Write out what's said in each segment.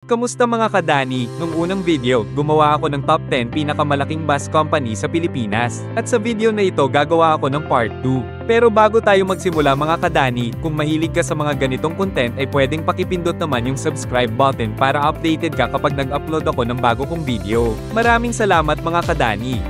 Kamusta mga kadani? Nung unang video, gumawa ako ng top 10 pinakamalaking bus company sa Pilipinas. At sa video na ito gagawa ako ng part 2. Pero bago tayo magsimula mga kadani, kung mahilig ka sa mga ganitong content ay pwedeng pakipindot naman yung subscribe button para updated ka kapag nag-upload ako ng bago kong video. Maraming salamat mga kadani!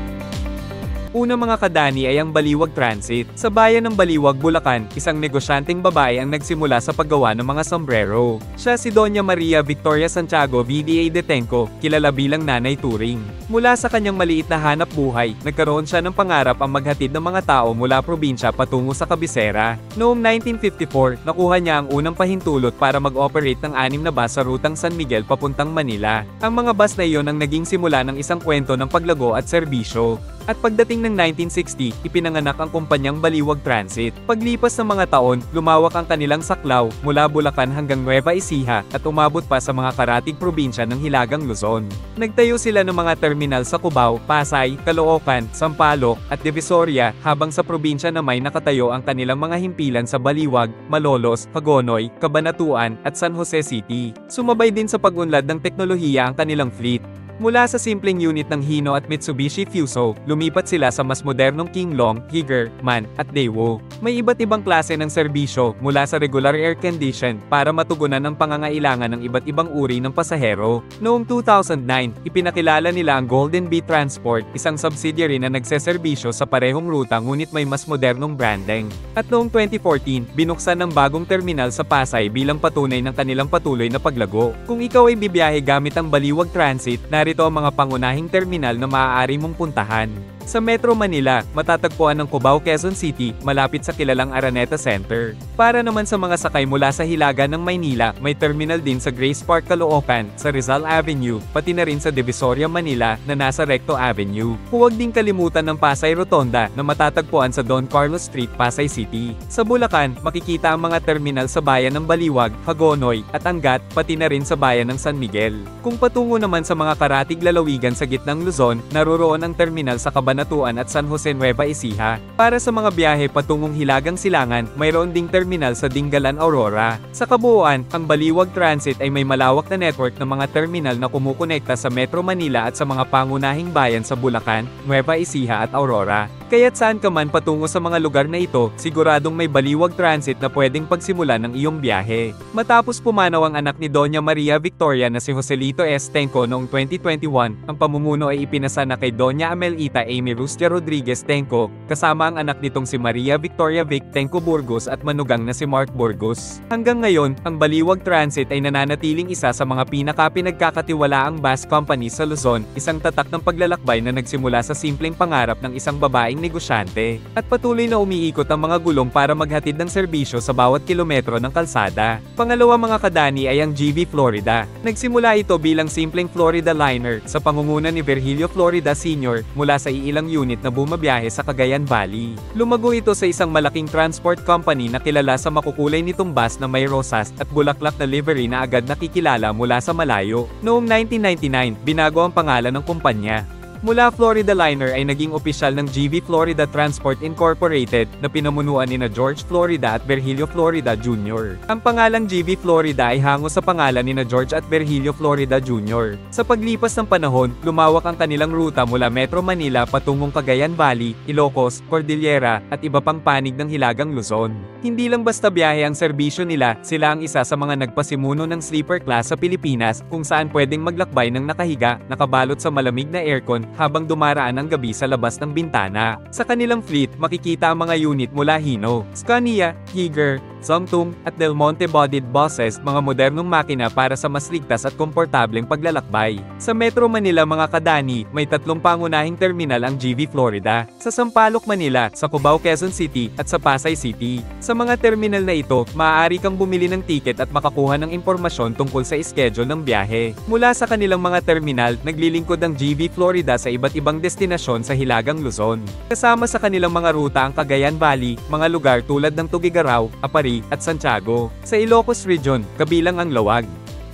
Una mga kadani ay ang Baliwag Transit. Sa bayan ng Baliwag, Bulacan, isang negosyanteng babae ang nagsimula sa paggawa ng mga sombrero. Siya si Doña Maria Victoria Santiago VDA Detenco, kilala bilang Nanay Turing. Mula sa kanyang maliit na hanap buhay, nagkaroon siya ng pangarap ang maghatid ng mga tao mula probinsya patungo sa kabisera. Noong 1954, nakuha niya ang unang pahintulot para mag-operate ng 6 na bus sa rutang San Miguel papuntang Manila. Ang mga bus na iyon ang naging simula ng isang kwento ng paglago at serbisyo. At pagdating ng 1960, ipinanganak ang kumpanyang Baliwag Transit. Paglipas ng mga taon, lumawak ang kanilang saklaw mula Bulacan hanggang Nueva Ecija at umabot pa sa mga karatig probinsya ng Hilagang Luzon. Nagtayo sila ng mga terminal sa Cubao, Pasay, Caloocan, Sampaloc at Divisoria, habang sa probinsya na may nakatayo ang kanilang mga himpilan sa Baliwag, Malolos, Hagonoy, Cabanatuan at San Jose City. Sumabay din sa pag-unlad ng teknolohiya ang kanilang fleet. Mula sa simpleng unit ng Hino at Mitsubishi Fuso, lumipat sila sa mas modernong King Long, Higer, MAN, at Daewoo. May iba't ibang klase ng serbisyo mula sa regular air condition para matugunan ang pangangailangan ng iba't ibang uri ng pasahero. Noong 2009, ipinakilala nila ang Golden Bee Transport, isang subsidiary na nagseserbisyo sa parehong ruta ngunit may mas modernong branding. At noong 2014, binuksan ng bagong terminal sa Pasay bilang patunay ng kanilang patuloy na paglago. Kung ikaw ay bibiyahe gamit ang Baliwag Transit, narito ang mga pangunahing terminal na maaari mong puntahan. Sa Metro Manila, matatagpuan ng Cubao, Quezon City, malapit sa kilalang Araneta Center. Para naman sa mga sakay mula sa Hilaga ng Maynila, may terminal din sa Grace Park, Caloocan, sa Rizal Avenue, pati na rin sa Divisoria, Manila, na nasa Recto Avenue. Huwag ding kalimutan ng Pasay Rotonda, na matatagpuan sa Don Carlos Street, Pasay City. Sa Bulacan, makikita ang mga terminal sa bayan ng Baliwag, Hagonoy, at Angat, pati na rin sa bayan ng San Miguel. Kung patungo naman sa mga karatig lalawigan sa gitnang Luzon, naroroon ang terminal sa Cabanatuan at San Jose Nueva Ecija. Para sa mga biyahe patungong Hilagang Silangan, mayroon ding terminal sa Dingalan, Aurora. Sa kabuuan, ang Baliwag Transit ay may malawak na network ng mga terminal na kumukonekta sa Metro Manila at sa mga pangunahing bayan sa Bulacan, Nueva Ecija at Aurora. Kaya't saan ka man patungo sa mga lugar na ito, siguradong may Baliwag Transit na pwedeng pagsimulan ng iyong biyahe. Matapos pumanaw ang anak ni Doña Maria Victoria na si Joselito S. Tenco noong 2021, ang pamumuno ay ipinasa na kay Doña Amelita Amy Rustia Rodriguez Tenco, kasama ang anak nitong si Maria Victoria Vic Tenco Burgos at manugang na si Mark Burgos. Hanggang ngayon, ang Baliwag Transit ay nananatiling isa sa mga pinagkakatiwalaang bus company sa Luzon, isang tatak ng paglalakbay na nagsimula sa simpleng pangarap ng isang babaeng negosyante, at patuloy na umiikot ang mga gulong para maghatid ng serbisyo sa bawat kilometro ng kalsada. Pangalawa mga kadani ay ang GV Florida. Nagsimula ito bilang simpleng Florida liner sa pangunguna ni Virgilio Florida Sr. mula sa iilang unit na bumabiyahe sa Cagayan Valley. Lumago ito sa isang malaking transport company na kilala sa makukulay nitong bus na may rosas at bulaklak na livery na agad nakikilala mula sa malayo. Noong 1999, binago ang pangalan ng kumpanya. Mula Florida Liner ay naging opisyal ng GV Florida Transport Incorporated na pinamunuan ni George Florida at Virgilio Florida Jr. Ang pangalang GV Florida ay hango sa pangalan ni George at Virgilio Florida Jr. Sa paglipas ng panahon, lumawak ang kanilang ruta mula Metro Manila patungong Cagayan Valley, Ilocos, Cordillera, at iba pang panig ng Hilagang Luzon. Hindi lang basta biyahe ang serbisyo nila, sila ang isa sa mga nagpasimuno ng sleeper class sa Pilipinas kung saan pwedeng maglakbay ng nakahiga, nakabalot sa malamig na aircon, habang dumaraan ang gabi sa labas ng bintana. Sa kanilang fleet, makikita ang mga unit mula Hino, Scania, Higer, Zongtung, at Del Monte bodied buses, mga modernong makina para sa mas ligtas at komportableng paglalakbay. Sa Metro Manila mga kadani, may 3 pangunahing terminal ang GV Florida, sa Sampaloc, Manila, sa Cubao, Quezon City, at sa Pasay City. Sa mga terminal na ito, maaari kang bumili ng tiket at makakuha ng impormasyon tungkol sa schedule ng biyahe. Mula sa kanilang mga terminal, naglilingkod ang GV Florida sa iba't ibang destinasyon sa Hilagang Luzon. Kasama sa kanilang mga ruta ang Cagayan Valley, mga lugar tulad ng Tugigaraw, Apari, at Santiago. Sa Ilocos Region, kabilang ang Lawag,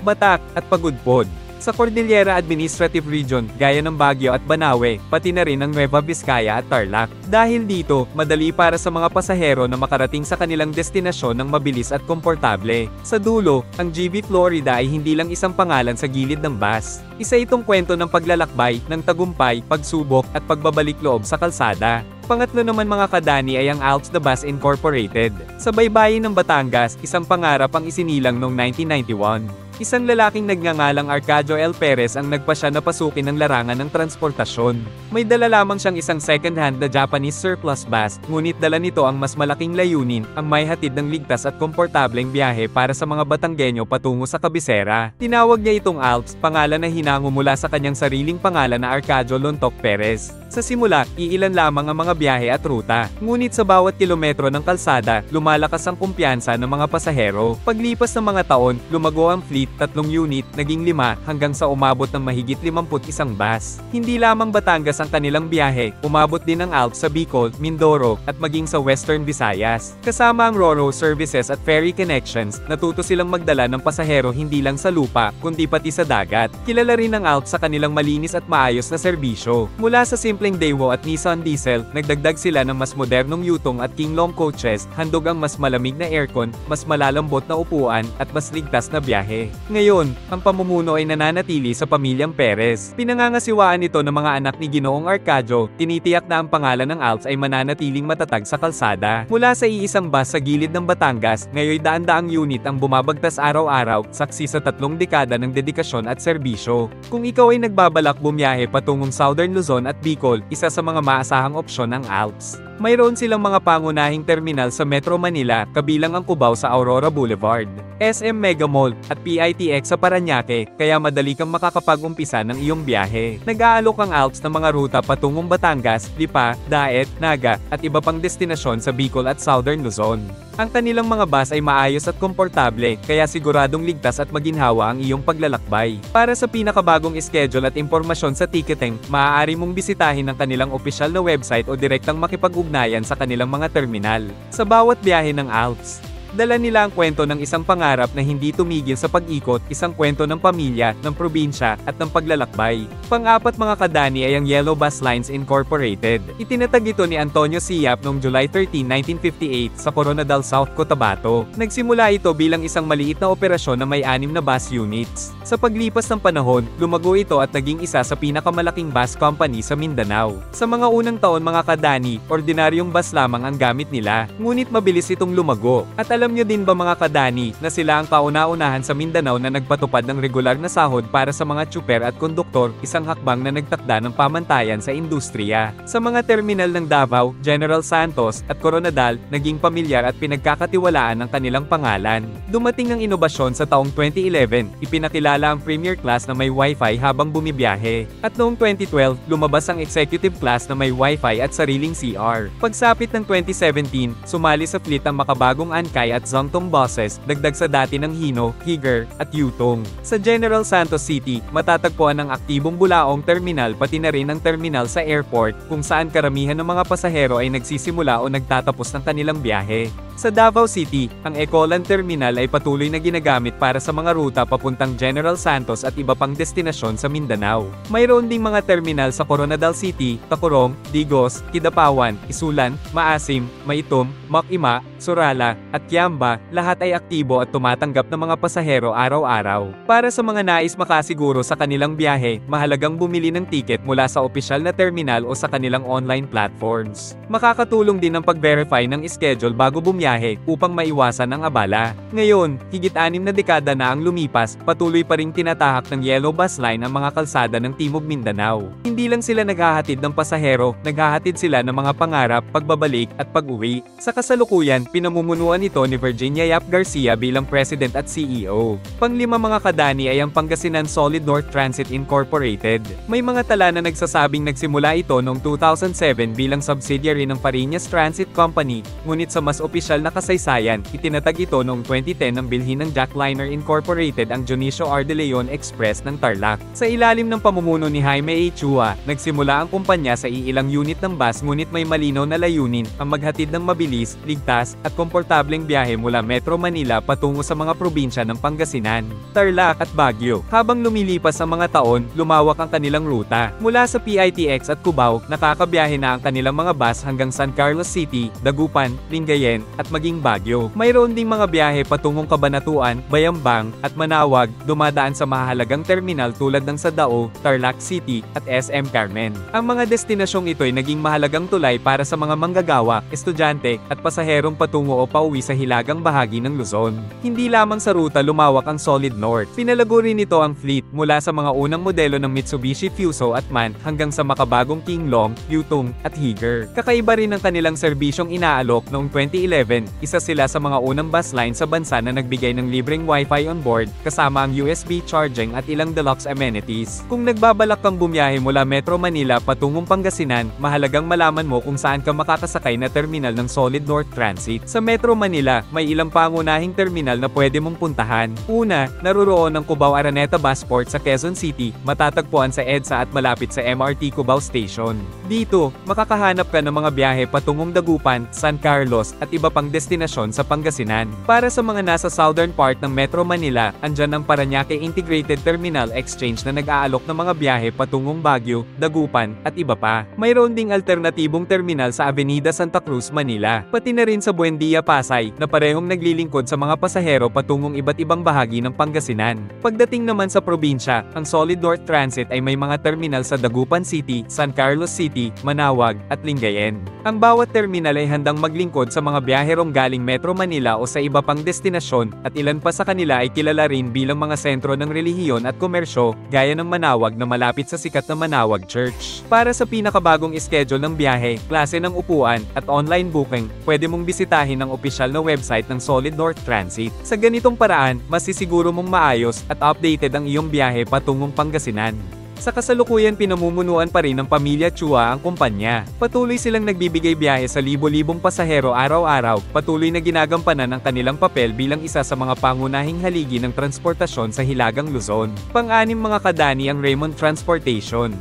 Batak, at Pagudpod. sa Cordillera Administrative Region, gaya ng Baguio at Banawe, pati na rin ang Nueva Vizcaya at Tarlac. Dahil dito, madali para sa mga pasahero na makarating sa kanilang destinasyon ng mabilis at komportable. Sa dulo, ang GB Florida ay hindi lang isang pangalan sa gilid ng bus. Isa itong kwento ng paglalakbay, ng tagumpay, pagsubok, at pagbabalik loob sa kalsada. Pangatlo naman mga kadani ay ang Alps the Bus Incorporated. Sa baybayin ng Batangas, isang pangarap ang isinilang noong 1991. Isang lalaking nagngangalang Arcadio L. Perez ang nagpasya na pasukin ang larangan ng transportasyon. May dala lamang siyang isang second-hand na Japanese surplus bus, ngunit dala nito ang mas malaking layunin, ang may hatid ng ligtas at komportableng biyahe para sa mga Batanggenyo patungo sa kabisera. Tinawag niya itong Alps, pangalan na hinango mula sa kanyang sariling pangalan na Arcadio Lontok Perez. Sa simula, iilan lamang ang mga biyahe at ruta. Ngunit sa bawat kilometro ng kalsada, lumalakas ang kumpiyansa ng mga pasahero. Paglipas ng mga taon, lumago ang fleet, 3 unit, naging 5, hanggang sa umabot ng mahigit 51 bus. Hindi lamang Batangas ang kanilang biyahe, umabot din ang Alps sa Bicol, Mindoro, at maging sa Western Visayas. Kasama ang RoRo services at ferry connections, natuto silang magdala ng pasahero hindi lang sa lupa, kundi pati sa dagat. Kilala rin ang Alps sa kanilang malinis at maayos na serbisyo. Mula sa simpleng Daewoo at Nissan Diesel, nagdagdag sila ng mas modernong Yutong at King Long coaches, handog ang mas malamig na aircon, mas malalambot na upuan, at mas ligtas na biyahe. Ngayon, ang pamumuno ay nananatili sa pamilyang Perez. Pinangangasiwaan ito ng mga anak ni Ginoong Arcadio, tinitiyak na ang pangalan ng Alps ay mananatiling matatag sa kalsada. Mula sa iisang bus sa gilid ng Batangas, ngayon daan-daang unit ang bumabagtas araw-araw, saksi sa 3 dekada ng dedikasyon at serbisyo. Kung ikaw ay nagbabalak bumiyahe patungong Southern Luzon at Bicol, isa sa mga maasahang opsyon ang Alps. Mayroon silang mga pangunahing terminal sa Metro Manila, kabilang ang Cubao sa Aurora Boulevard, SM Mega Mall, at PITX sa Parañaque, kaya madali kang makakapag-umpisa ng iyong biyahe. Nag-aalok ang Alps ng mga ruta patungong Batangas, Lipa, Daet, Naga, at iba pang destinasyon sa Bicol at Southern Luzon. Ang kanilang mga bus ay maayos at komportable, kaya siguradong ligtas at maginhawa ang iyong paglalakbay. Para sa pinakabagong schedule at impormasyon sa ticketing, maaari mong bisitahin ang kanilang opisyal na website o direktang makipag-ugnayan sa kanilang mga terminal. Sa bawat biyahe ng Alps, dala nila ang kwento ng isang pangarap na hindi tumigil sa pag-ikot, isang kwento ng pamilya, ng probinsya, at ng paglalakbay. Pang-apat mga kadani ay ang Yellow Bus Lines Incorporated. Itinatag ito ni Antonio Siap noong July 13, 1958 sa Coronadal South, Cotabato. Nagsimula ito bilang isang maliit na operasyon na may 6 na bus units. Sa paglipas ng panahon, lumago ito at naging isa sa pinakamalaking bus company sa Mindanao. Sa mga unang taon mga kadani, ordinaryong bus lamang ang gamit nila, ngunit mabilis itong lumago. At alam nyo din ba mga kadani, na sila ang kauna-unahan sa Mindanao na nagpatupad ng regular na sahod para sa mga tsuper at konduktor, isang hakbang na nagtakda ng pamantayan sa industriya. Sa mga terminal ng Davao, General Santos, at Coronadal, naging pamilyar at pinagkakatiwalaan ang kanilang pangalan. Dumating ang inobasyon sa taong 2011, ipinakilala ang Premier Class na may Wi-Fi habang bumibiyahe. At noong 2012, lumabas ang Executive Class na may Wi-Fi at sariling CR. Pagsapit ng 2017, sumali sa fleet ang makabagong Ankay at Zongtong buses, dagdag sa dati ng Hino, Higer, at Yutong. Sa General Santos City, matatagpuan ang aktibong Bulaong Terminal pati na rin ang terminal sa airport, kung saan karamihan ng mga pasahero ay nagsisimula o nagtatapos ng kanilang biyahe. Sa Davao City, ang Ecolan Terminal ay patuloy na ginagamit para sa mga ruta papuntang General Santos at iba pang destinasyon sa Mindanao. Mayroon ding mga terminal sa Coronadal City, Tacurong, Digos, Kidapawan, Isulan, Maasim, Maitom, Makima, Surala, at Kiamba, lahat ay aktibo at tumatanggap ng mga pasahero araw-araw. Para sa mga nais makasiguro sa kanilang biyahe, mahalagang bumili ng tiket mula sa opisyal na terminal o sa kanilang online platforms. Makakatulong din ang pag-verify ng schedule bago bumiyahe upang maiwasan ang abala. Ngayon, higit 6 na dekada na ang lumipas, patuloy pa ring tinatahak ng Yellow Bus Line ang mga kalsada ng Timog Mindanao. Hindi lang sila naghahatid ng pasahero, naghahatid sila ng mga pangarap, pagbabalik, at pag-uwi. Sa kasalukuyan, pinamumunuan ito ni Virginia Yap Garcia bilang President at CEO. Pang-5 mga kadani ay ang Pangasinan Solid North Transit Incorporated. May mga tala na nagsasabing nagsimula ito noong 2007 bilang subsidiary ng Parinas Transit Company, ngunit sa mas opisyal opisyal na kasaysayan, itinatag ito noong 2010 nang bilhin ng Jack Liner Incorporated ang Dionisio R. de Leon Express ng Tarlac. Sa ilalim ng pamumuno ni Jaime A. Chua, nagsimula ang kumpanya sa iilang unit ng bus ngunit may malinaw na layunin, ang maghatid ng mabilis, ligtas, at komportableng biyahe mula Metro Manila patungo sa mga probinsya ng Pangasinan, Tarlac at Baguio. Habang lumilipas ang mga taon, lumawak ang kanilang ruta. Mula sa PITX at Cubao, nakakabiyahe na ang kanilang mga bus hanggang San Carlos City, Dagupan, Lingayen, at maging Baguio. Mayroon ding mga biyahe patungong Cabanatuan, Bayambang, at Manawag, dumadaan sa mahalagang terminal tulad ng sa Dao, Tarlac City, at SM Carmen. Ang mga destinasyong ito ay naging mahalagang tulay para sa mga manggagawa, estudyante, at pasaherong patungo o pauwi sa hilagang bahagi ng Luzon. Hindi lamang sa ruta lumawak ang Solid North. Pinalago rin ito ang fleet mula sa mga unang modelo ng Mitsubishi Fuso at MAN hanggang sa makabagong King Long, Yutong, at Higer. Kakaiba rin ang kanilang serbisyong inaalok noong 2011, isa sila sa mga unang bus line sa bansa na nagbigay ng libreng Wi-Fi on board, kasama ang USB charging at ilang deluxe amenities. Kung nagbabalak kang bumiyahe mula Metro Manila patungong Pangasinan, mahalagang malaman mo kung saan ka makakasakay na terminal ng Solid North Transit. Sa Metro Manila, may ilang pangunahing terminal na pwede mong puntahan. Una, naruroon ang Cubao Araneta Busport sa Quezon City, matatagpuan sa EDSA at malapit sa MRT Cubao Station. Dito, makakahanap ka ng mga biyahe patungong Dagupan, San Carlos, at iba pang destinasyon sa Pangasinan. Para sa mga nasa southern part ng Metro Manila, andyan ang Parañaque Integrated Terminal Exchange na nag-aalok ng mga biyahe patungong Baguio, Dagupan, at iba pa. Mayroon ding alternatibong terminal sa Avenida Santa Cruz, Manila, pati na rin sa Buendia, Pasay, na parehong naglilingkod sa mga pasahero patungong iba't ibang bahagi ng Pangasinan. Pagdating naman sa probinsya, ang Solid North Transit ay may mga terminal sa Dagupan City, San Carlos City, Manawag, at Lingayen. Ang bawat terminal ay handang maglingkod sa mga biyaherong galing Metro Manila o sa iba pang destinasyon, at ilan pa sa kanila ay kilala rin bilang mga sentro ng relihiyon at komersyo, gaya ng Manawag na malapit sa sikat na Manawag Church. Para sa pinakabagong schedule ng biyahe, klase ng upuan, at online booking, pwede mong bisitahin ang opisyal na website ng Solid North Transit. Sa ganitong paraan, masisiguro mong maayos at updated ang iyong biyahe patungong Pangasinan. Sa kasalukuyan pinamumunuan pa rin ng pamilya Chua ang kumpanya. Patuloy silang nagbibigay biyahe sa libo-libong pasahero araw-araw, patuloy na ginagampanan ang kanilang papel bilang isa sa mga pangunahing haligi ng transportasyon sa Hilagang Luzon. Pang-anim mga kadani ang Raymond Transportation.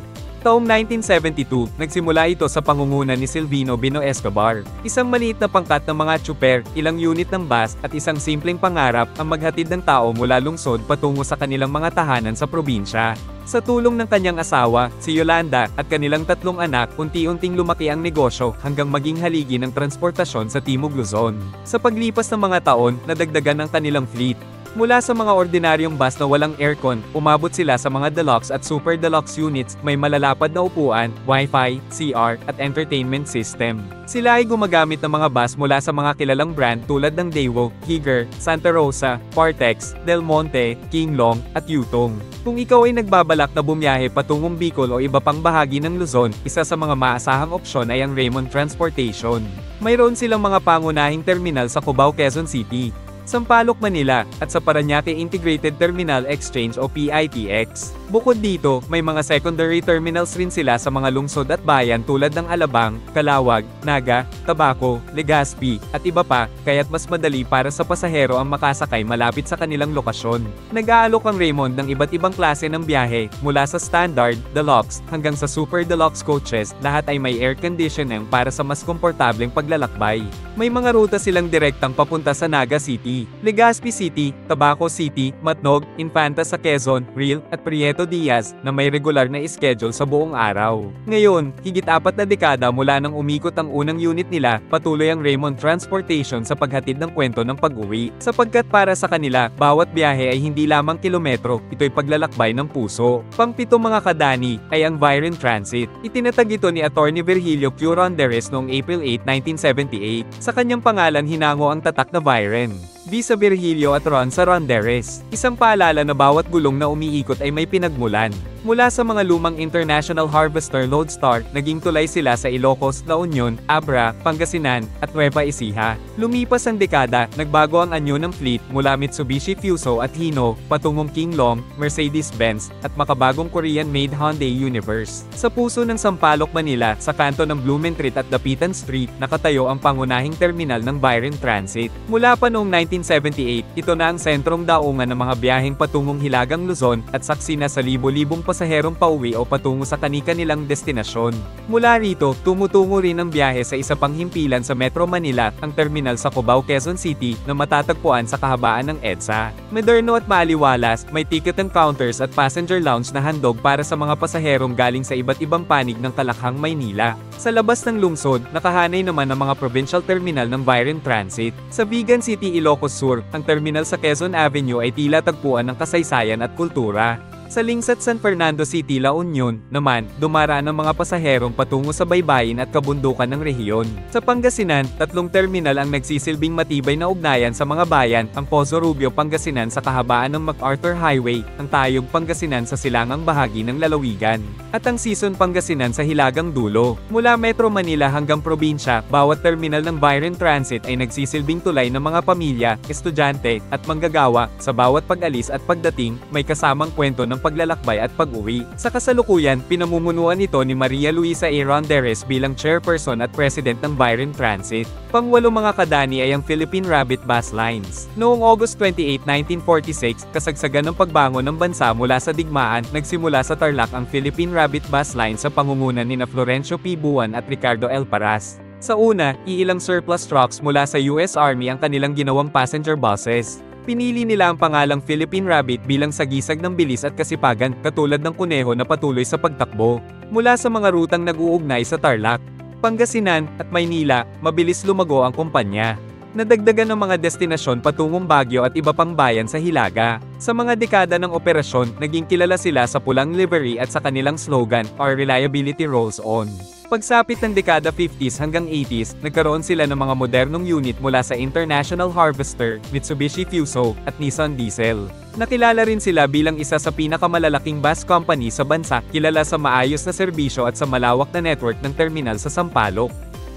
Taong 1972, nagsimula ito sa pangunguna ni Silvino Bino Escobar. Isang maliit na pangkat ng mga tsuper, ilang unit ng bus, at isang simpleng pangarap ang maghatid ng tao mula lungsod patungo sa kanilang mga tahanan sa probinsya. Sa tulong ng kanyang asawa, si Yolanda, at kanilang tatlong anak, unti-unting lumaki ang negosyo hanggang maging haligi ng transportasyon sa Timog Luzon. Sa paglipas ng mga taon, nadagdagan ang kanilang fleet. Mula sa mga ordinaryong bus na walang aircon, umabot sila sa mga deluxe at super deluxe units, may malalapad na upuan, Wi-Fi, CR, at entertainment system. Sila ay gumagamit ng mga bus mula sa mga kilalang brand tulad ng Daewoo, Higer, Santa Rosa, Partex, Del Monte, King Long, at Yutong. Kung ikaw ay nagbabalak na bumiyahe patungong Bicol o iba pang bahagi ng Luzon, isa sa mga maasahang opsyon ay ang Raymond Transportation. Mayroon silang mga pangunahing terminal sa Cubao, Quezon City, Sampaloc, Manila, at sa Parañaque Integrated Terminal Exchange o PITX. Bukod dito, may mga secondary terminals rin sila sa mga lungsod at bayan tulad ng Alabang, Calawag, Naga, Tabaco, Legazpi, at iba pa, kaya't mas madali para sa pasahero ang makasakay malapit sa kanilang lokasyon. Nag-aalok ang Raymond ng iba't ibang klase ng biyahe, mula sa standard, deluxe, hanggang sa super deluxe coaches, lahat ay may air conditioning para sa mas komportableng paglalakbay. May mga ruta silang direktang papunta sa Naga City, Legazpi City, Tabaco City, Matnog, Infanta sa Quezon, Real, at Prieto Diaz, na may regular na schedule sa buong araw. Ngayon, higit 4 na dekada mula nang umikot ang unang unit nila, patuloy ang Raymond Transportation sa paghatid ng kwento ng pag-uwi. Sapagkat para sa kanila, bawat biyahe ay hindi lamang kilometro, ito'y paglalakbay ng puso. Pang-7 mga kadani, ay ang Viren Transit. Itinatag ito ni Attorney Virgilio Q. Ronderes noong April 8, 1978. Sa kanyang pangalan hinango ang tatak na Viren. Visa Virgilio at Ron sa Ronderes. Isang paalala na bawat gulong na umiikot ay may pinagmulan. Mula sa mga lumang International Harvester Lodestar, naging tulay sila sa Ilocos, La Union, Abra, Pangasinan, at Nueva Ecija. Lumipas ang dekada, nagbago ang anyo ng fleet mula Mitsubishi Fuso at Hino, patungong King Long, Mercedes-Benz, at makabagong Korean-made Hyundai Universe. Sa puso ng Sampaloc, Manila, sa kanto ng Blumentritt at Dapitan Street, nakatayo ang pangunahing terminal ng Byron Transit. Mula pa noong 1978, ito na ang sentrong daungan ng mga biyaheng patungong Hilagang Luzon at saksi na sa libo-libong pasaherong pauwi o patungo sa kani-kanilang destinasyon. Mula rito, tumutungo rin ang biyahe sa isa pang himpilan sa Metro Manila, ang terminal sa Cubao, Quezon City, na matatagpuan sa kahabaan ng EDSA. Moderno at maaliwalas, may ticket and counters at passenger lounge na handog para sa mga pasaherong galing sa iba't ibang panig ng Talakhang, Maynila. Sa labas ng lungsod, nakahanay naman ang mga provincial terminal ng Byron Transit. Sa Vigan City, Ilocos Sur, ang terminal sa Quezon Avenue ay tila tagpuan ng kasaysayan at kultura. Sa Lingsat, San Fernando City, La Union, naman, dumaraan ang mga pasaherong patungo sa baybayin at kabundukan ng rehiyon. Sa Pangasinan, tatlong terminal ang nagsisilbing matibay na ugnayan sa mga bayan, ang Pozo Rubio, Pangasinan sa kahabaan ng MacArthur Highway, ang Tayog, Pangasinan sa silangang bahagi ng lalawigan, at ang Sison, Pangasinan sa hilagang dulo. Mula Metro Manila hanggang probinsya, bawat terminal ng Byron Transit ay nagsisilbing tulay ng mga pamilya, estudyante, at manggagawa. Sa bawat pag-alis at pagdating, may kasamang kwento ng paglalakbay at pag-uwi. Sa kasalukuyan, pinamumunuan ito ni Maria Luisa A. Ronderes bilang chairperson at president ng Byron Transit. Pangwalo mga kadani ay ang Philippine Rabbit Bus Lines. Noong August 28, 1946, kasagsagan ng pagbangon ng bansa mula sa digmaan, nagsimula sa Tarlac ang Philippine Rabbit Bus Line sa pangungunan ni Florencio P. Buwan at Ricardo L. Paras. Sa una, iilang surplus trucks mula sa US Army ang kanilang ginawang passenger buses. Pinili nila ang pangalang Philippine Rabbit bilang sagisag ng bilis at kasipagan, katulad ng kuneho na patuloy sa pagtakbo. Mula sa mga rutang nag-uugnay sa Tarlac, Pangasinan, at Maynila, mabilis lumago ang kumpanya. Nadagdagan ng mga destinasyon patungong Baguio at iba pang bayan sa Hilaga. Sa mga dekada ng operasyon, naging kilala sila sa pulang livery at sa kanilang slogan, "Our reliability rolls on." Pagsapit ng dekada 50s hanggang 80s, nagkaroon sila ng mga modernong unit mula sa International Harvester, Mitsubishi Fuso, at Nissan Diesel. Nakilala rin sila bilang isa sa pinakamalalaking bus company sa bansa, kilala sa maayos na serbisyo at sa malawak na network ng terminal sa Sampaloc,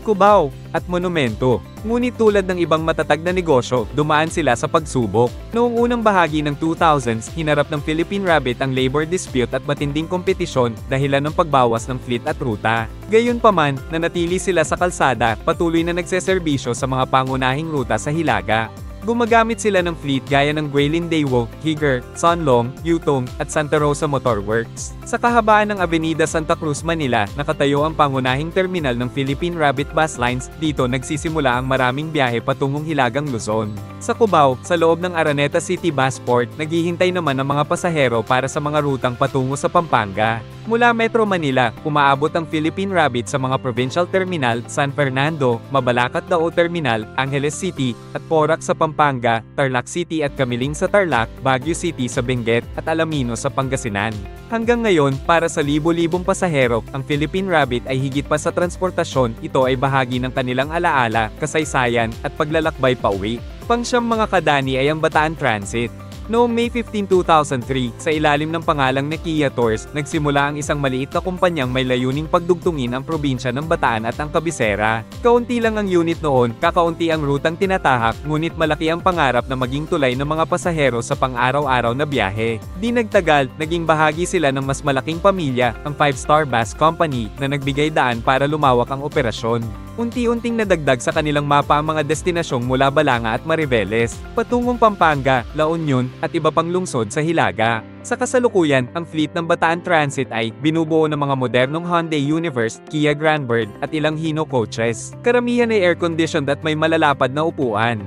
Cubao, at Monumento. Ngunit tulad ng ibang matatag na negosyo, dumaan sila sa pagsubok. Noong unang bahagi ng 2000s, hinarap ng Philippine Rabbit ang labor dispute at matinding kompetisyon dahilan ng pagbawas ng fleet at ruta. Gayunpaman, nanatili sila sa kalsada, patuloy na nagseserbisyo sa mga pangunahing ruta sa Hilaga. Gumagamit sila ng fleet gaya ng Guilin Daewoo, Higer, Sunlong, Yutong, at Santa Rosa Motor Works. Sa kahabaan ng Avenida Santa Cruz, Manila, nakatayo ang pangunahing terminal ng Philippine Rabbit Bus Lines. Dito nagsisimula ang maraming biyahe patungong Hilagang Luzon. Sa Cubao, sa loob ng Araneta City Busport, naghihintay naman ang mga pasahero para sa mga rutang patungo sa Pampanga. Mula Metro Manila, umaabot ang Philippine Rabbit sa mga provincial terminal, San Fernando, Mabalacat Dao Terminal, Angeles City, at Porac sa Pampanga, Tarlac City at Kamiling sa Tarlac, Baguio City sa Benguet, at Alaminos sa Pangasinan. Hanggang ngayon, para sa libo-libong pasahero, ang Philippine Rabbit ay higit pa sa transportasyon, ito ay bahagi ng kanilang alaala, kasaysayan, at paglalakbay pauwi. Pangsyam mga kadani ay ang Bataan Transit. Noong May 15, 2003, sa ilalim ng pangalang na Kia Tours, nagsimula ang isang maliit na kumpanyang may layuning pagdugtungin ang probinsya ng Bataan at ang Kabisera. Kaunti lang ang unit noon, kakaunti ang rutang tinatahak, ngunit malaki ang pangarap na maging tulay ng mga pasahero sa pang-araw-araw na biyahe. Di nagtagal, naging bahagi sila ng mas malaking pamilya, ang 5-Star Bus Company, na nagbigay daan para lumawak ang operasyon. Unti-unting nadagdag sa kanilang mapa ang mga destinasyong mula Balanga at Mariveles, patungong Pampanga, La Union, at iba pang lungsod sa Hilaga. Sa kasalukuyan, ang fleet ng Bataan Transit ay binubuo ng mga modernong Hyundai Universe, Kia Grandbird, at ilang Hino coaches. Karamihan ay air-conditioned at may malalapad na upuan.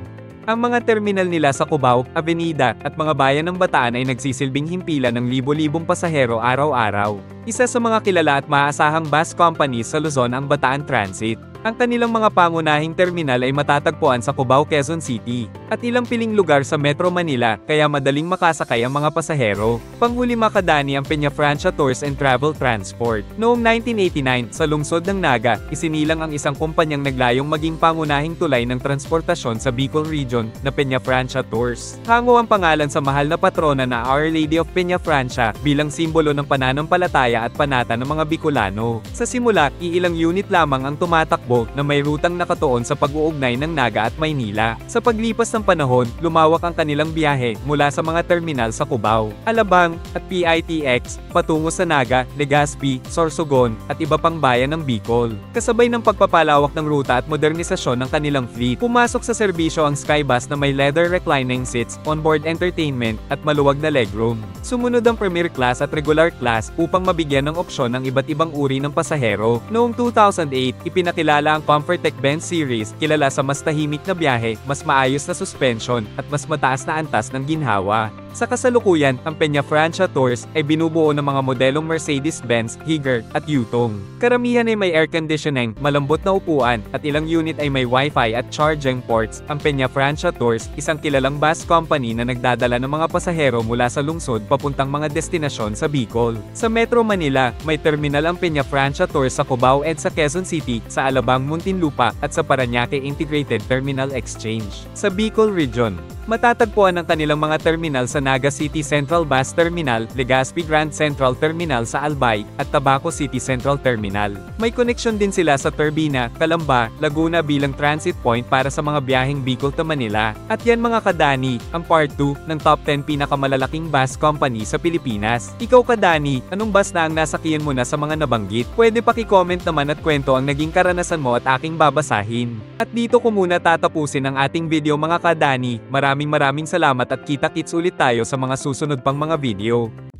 Ang mga terminal nila sa Cubao, Avenida, at mga bayan ng Bataan ay nagsisilbing himpilan ng libo-libong pasahero araw-araw. Isa sa mga kilala at maaasahang bus company sa Luzon ang Bataan Transit. Ang kanilang mga pangunahing terminal ay matatagpuan sa Cubao, Quezon City, at ilang piling lugar sa Metro Manila, kaya madaling makasakay ang mga pasahero. Panghuli makadani ang Peñafrancia Tours and Travel Transport. Noong 1989, sa lungsod ng Naga, isinilang ang isang kumpanyang naglayong maging pangunahing tulay ng transportasyon sa Bicol Region, na Peñafrancia Tours. Hango ang pangalan sa mahal na patrona na Our Lady of Peñafrancia, bilang simbolo ng pananampalataya at panata ng mga Bicolano. Sa simula, iilang unit lamang ang tumatakbo na may rutang nakatuon sa pag-uugnay ng Naga at Maynila. Sa paglipas ng panahon, lumawak ang kanilang biyahe mula sa mga terminal sa Cubao, Alabang, at PITX, patungo sa Naga, Legazpi, Sorsogon, at iba pang bayan ng Bicol. Kasabay ng pagpapalawak ng ruta at modernisasyon ng kanilang fleet, pumasok sa serbisyo ang Skybus na may leather reclining seats, onboard entertainment, at maluwag na legroom. Sumunod ang Premier Class at Regular Class upang mabigyan ng opsyon ng iba't ibang uri ng pasahero. Noong 2008, ipinakilala ang Comfortech Benz Series, kilala sa mas tahimik na biyahe, mas maayos na suspension, at mas mataas na antas ng ginhawa. Sa kasalukuyan, ang Peñafrancia Tours ay binubuo ng mga modelong Mercedes-Benz, Higger, at Yutong. Karamihan ay may air conditioning, malambot na upuan, at ilang unit ay may Wi-Fi at charging ports. Ang Peñafrancia Tours, isang kilalang bus company na nagdadala ng mga pasahero mula sa lungsod papuntang mga destinasyon sa Bicol. Sa Metro Manila, may terminal ang Peñafrancia Tours sa Cubao at sa Quezon City, sa Alabang, Muntinlupa, at sa Parañaque Integrated Terminal Exchange. Sa Bicol Region, matatagpuan ang kanilang mga terminal sa Naga City Central Bus Terminal, Legazpi Grand Central Terminal sa Albay, at Tabaco City Central Terminal. May koneksyon din sila sa Turbina, Calamba, Laguna bilang transit point para sa mga biyaheng Bicol to Manila. At yan mga kadani, ang part 2 ng top 10 pinakamalalaking bus company sa Pilipinas. Ikaw kadani, anong bus na ang nasakyan mo na sa mga nabanggit? Pwede paki-comment naman at kwento ang naging karanasan mo at aking babasahin. At dito ko muna tatapusin ang ating video mga kadani. Maraming salamat at kita-kits ulit tayo sa mga susunod pang mga video.